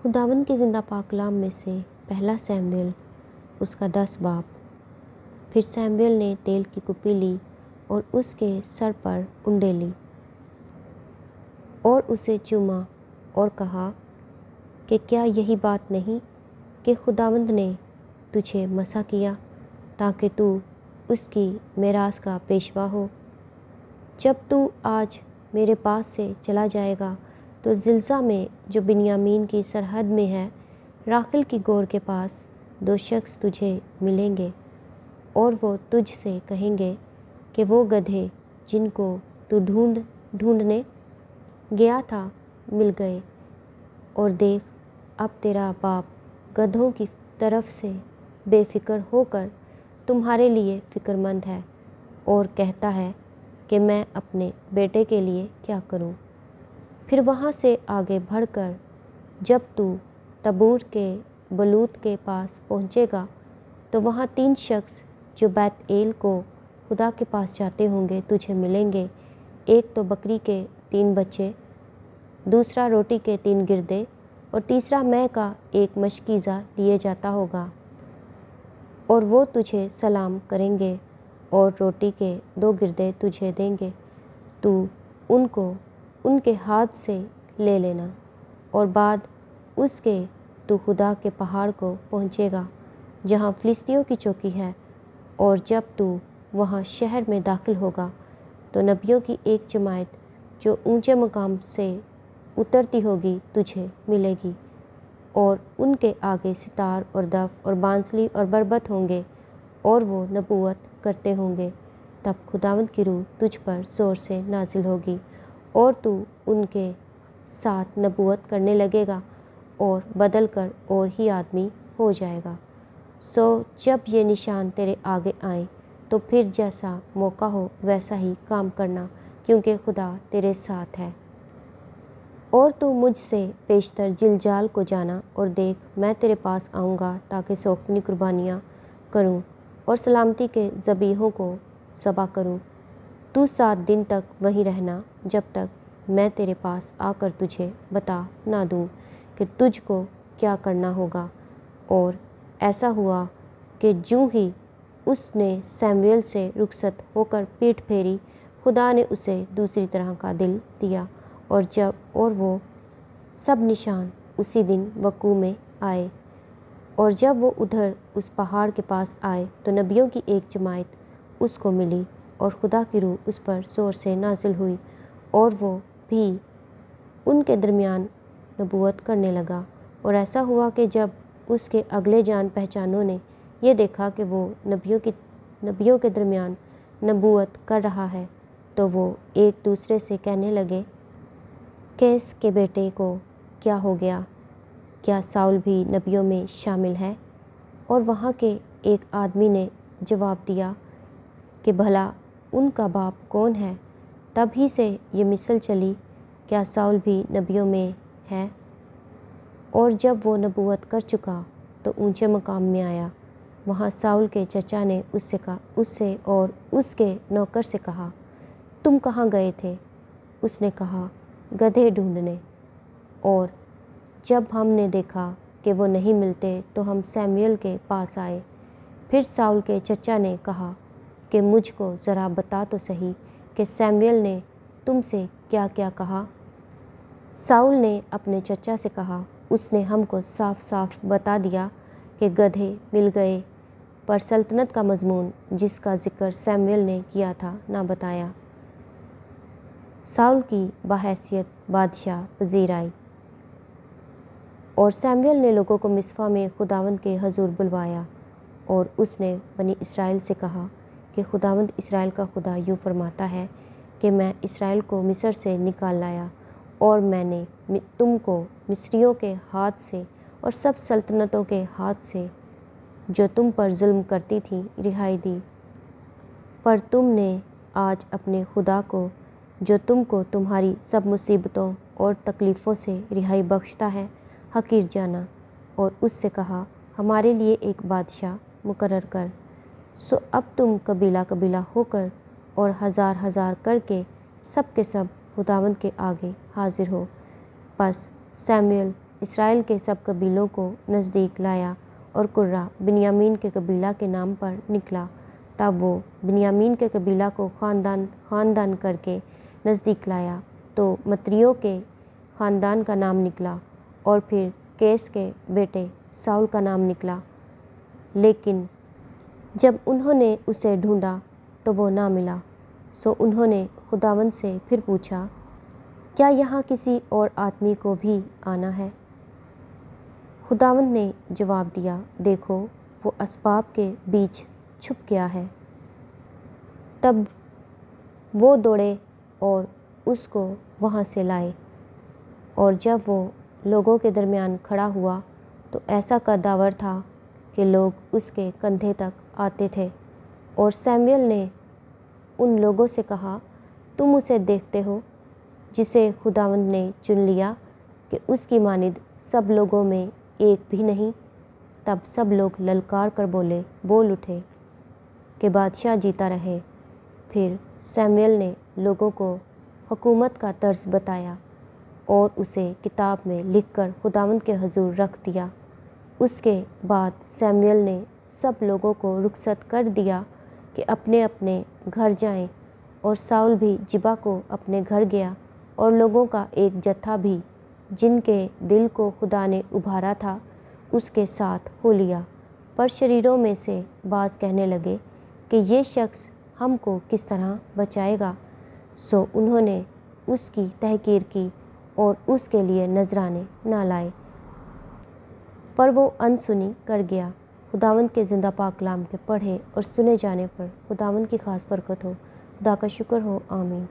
خداوند کے زندہ پاک کلام میں سے پہلا سیموئیل اس کا 10 باب۔ پھر سیموئیل نے تیل کی کپی لی اور اس کے سر پر انڈیلی اور اسے چوما اور کہا کہ کیا یہی بات نہیں کہ خداوند نے تجھے مسح کیا تاکہ تو اس کی میراث کا پیشوا ہو؟ جب تو آج میرے پاس سے چلا جائے گا تو زلزہ میں جو بنیامین کی سرحد میں ہے راخل کی گور کے پاس 2 شخص تجھے ملیں گے اور وہ تجھ سے کہیں گے کہ وہ گدھے جن کو تو ڈھونڈنے گیا تھا مل گئے، اور دیکھ اب تیرا باپ گدھوں کی طرف سے بے فکر ہو کر تمہارے لیے فکر مند ہے اور کہتا ہے کہ میں اپنے بیٹے کے لیے کیا کروں۔ پھر وہاں سے آگے بڑھ کر جب تو تبور کے بلوت کے پاس پہنچے گا تو وہاں 3 شخص جو بیت ایل کو خدا کے پاس جاتے ہوں گے تجھے ملیں گے، ایک تو بکری کے 3 بچے، دوسرا روٹی کے 3 گردے اور تیسرا مے کا 1 مشکیزہ لیے جاتا ہوگا، اور وہ تجھے سلام کریں گے اور روٹی کے 2 گردے تجھے دیں گے، تو ان کو ان کے ہاتھ سے لے لینا، اور بعد اس کے تو خدا کے پہاڑ کو پہنچے گا جہاں فلسطیوں کی چوکی ہے، اور جب تو وہاں شہر میں داخل ہوگا تو نبیوں کی ایک جماعت جو اونچے مقام سے اترتی ہوگی تجھے ملے گی، اور ان کے آگے ستار اور دف اور بانسلی اور بربط ہوں گے اور وہ نبوت کرتے ہوں گے۔ تب خداوند کی روح تجھ پر زور سے نازل ہوگی اور تو ان کے ساتھ نبوت کرنے لگے گا اور بدل کر اور ہی آدمی ہو جائے گا۔ سو جب یہ نشان تیرے آگے آئیں تو پھر جیسا موقع ہو ویسا ہی کام کرنا، کیونکہ خدا تیرے ساتھ ہے۔ اور تو مجھ سے پیشتر جلجال کو جانا، اور دیکھ میں تیرے پاس آؤں گا تاکہ سوگندی قربانیاں کروں اور سلامتی کے ذبیحوں کو ذبح کروں۔ تو 7 دن تک وہیں رہنا جب تک میں تیرے پاس آ کر تجھے بتا نہ دوں کہ تجھ کو کیا کرنا ہوگا۔ اور ایسا ہوا کہ جوں ہی اس نے سیموئیل سے رخصت ہو کر پیٹھ پھیری، خدا نے اسے دوسری طرح کا دل دیا، اور وہ سب نشان اسی دن وقوع میں آئے۔ اور جب وہ ادھر اس پہاڑ کے پاس آئے تو نبیوں کی ایک جماعت اس کو ملی، اور خدا کی روح اس پر زور سے نازل ہوئی، اور وہ بھی ان کے درمیان نبوت کرنے لگا۔ اور ایسا ہوا کہ جب اس کے اگلے جان پہچانوں نے یہ دیکھا کہ وہ نبیوں کے درمیان نبوت کر رہا ہے تو وہ ایک دوسرے سے کہنے لگے، قیس کے بیٹے کو کیا ہو گیا؟ کیا ساؤل بھی نبیوں میں شامل ہے؟ اور وہاں کے ایک آدمی نے جواب دیا کہ بھلا ان کا باپ کون ہے؟ تب ہی سے یہ مثل چلی، کیا ساؤل بھی نبیوں میں ہے؟ اور جب وہ نبوت کر چکا تو اونچے مقام میں آیا۔ وہاں ساؤل کے چچا نے اس سے اور اس کے نوکر سے کہا، تم کہاں گئے تھے؟ اس نے کہا، گدھے ڈھونڈنے، اور جب ہم نے دیکھا کہ وہ نہیں ملتے تو ہم سیموئیل کے پاس آئے۔ پھر ساؤل کے چچا نے کہا کہ مجھ کو ذرا بتا تو صحیح کہ سیموئیل نے تم سے کیا کیا کہا؟ ساؤل نے اپنے چچا سے کہا، اس نے ہم کو صاف صاف بتا دیا کہ گدھے مل گئے، پر سلطنت کا مضمون جس کا ذکر سیموئیل نے کیا تھا نہ بتایا۔ ساؤل کی بحیثیت بادشاہ پذیر آئی، اور سیموئیل نے لوگوں کو مصفا میں خداوند کے حضور بلوایا، اور اس نے بنی اسرائیل سے کہا کہ خداوند اسرائیل کا خدا یوں فرماتا ہے کہ میں اسرائیل کو مصر سے نکال لایا، اور میں نے تم کو مصریوں کے ہاتھ سے اور سب سلطنتوں کے ہاتھ سے جو تم پر ظلم کرتی تھیں رہائی دی، پر تم نے آج اپنے خدا کو جو تم کو تمہاری سب مصیبتوں اور تکلیفوں سے رہائی بخشتا ہے حقیر جانا، اور اس سے کہا، ہمارے لیے ایک بادشاہ مقرر کر۔ سو اب تم قبیلہ قبیلہ ہو کر اور ہزار ہزار کر کے سب کے سب خداوند کے آگے حاضر ہو۔ پس سیموئیل اسرائیل کے سب قبیلوں کو نزدیک لایا اور قرہ بنیامین کے قبیلہ کے نام پر نکلا۔ تب وہ بنیامین کے قبیلہ کو خاندان خاندان کر کے نزدیک لایا تو متریوں کے خاندان کا نام نکلا، اور پھر کیس کے بیٹے ساؤل کا نام نکلا۔ لیکن جب انہوں نے اسے ڈھونڈا تو وہ نہ ملا، سو انہوں نے خداوند سے پھر پوچھا، کیا یہاں کسی اور آدمی کو بھی آنا ہے؟ خداوند نے جواب دیا، دیکھو وہ اسباب کے بیچ چھپ گیا ہے۔ تب وہ دوڑے اور اس کو وہاں سے لائے، اور جب وہ لوگوں کے درمیان کھڑا ہوا تو ایسا کداور تھا کہ لوگ اس کے کندھے تک آتے تھے۔ اور سیموئیل نے ان لوگوں سے کہا، تم اسے دیکھتے ہو جسے خداوند نے چن لیا کہ اس کی مانند سب لوگوں میں ایک بھی نہیں؟ تب سب لوگ للکار کر بول اٹھے کہ بادشاہ جیتا رہے۔ پھر سیموئیل نے لوگوں کو حکومت کا طرز بتایا اور اسے کتاب میں لکھ کر خداوند کے حضور رکھ دیا۔ اس کے بعد سیموئیل نے سب لوگوں کو رخصت کر دیا کہ اپنے اپنے گھر جائیں، اور ساؤل بھی جبا کو اپنے گھر گیا، اور لوگوں کا ایک جتھا بھی جن کے دل کو خدا نے ابھارا تھا اس کے ساتھ ہو لیا۔ پر شریروں میں سے بعض کہنے لگے کہ یہ شخص ہم کو کس طرح بچائے گا؟ سو انہوں نے اس کی تحقیر کی اور اس کے لیے نذرانے نہ لائے، پر وہ انسنی کر گیا۔ خداوند کے زندہ پاک کلام کے پڑھے اور سنے جانے پر خداوند کی خاص برکت ہو۔ خدا کا شکر ہو، آمین۔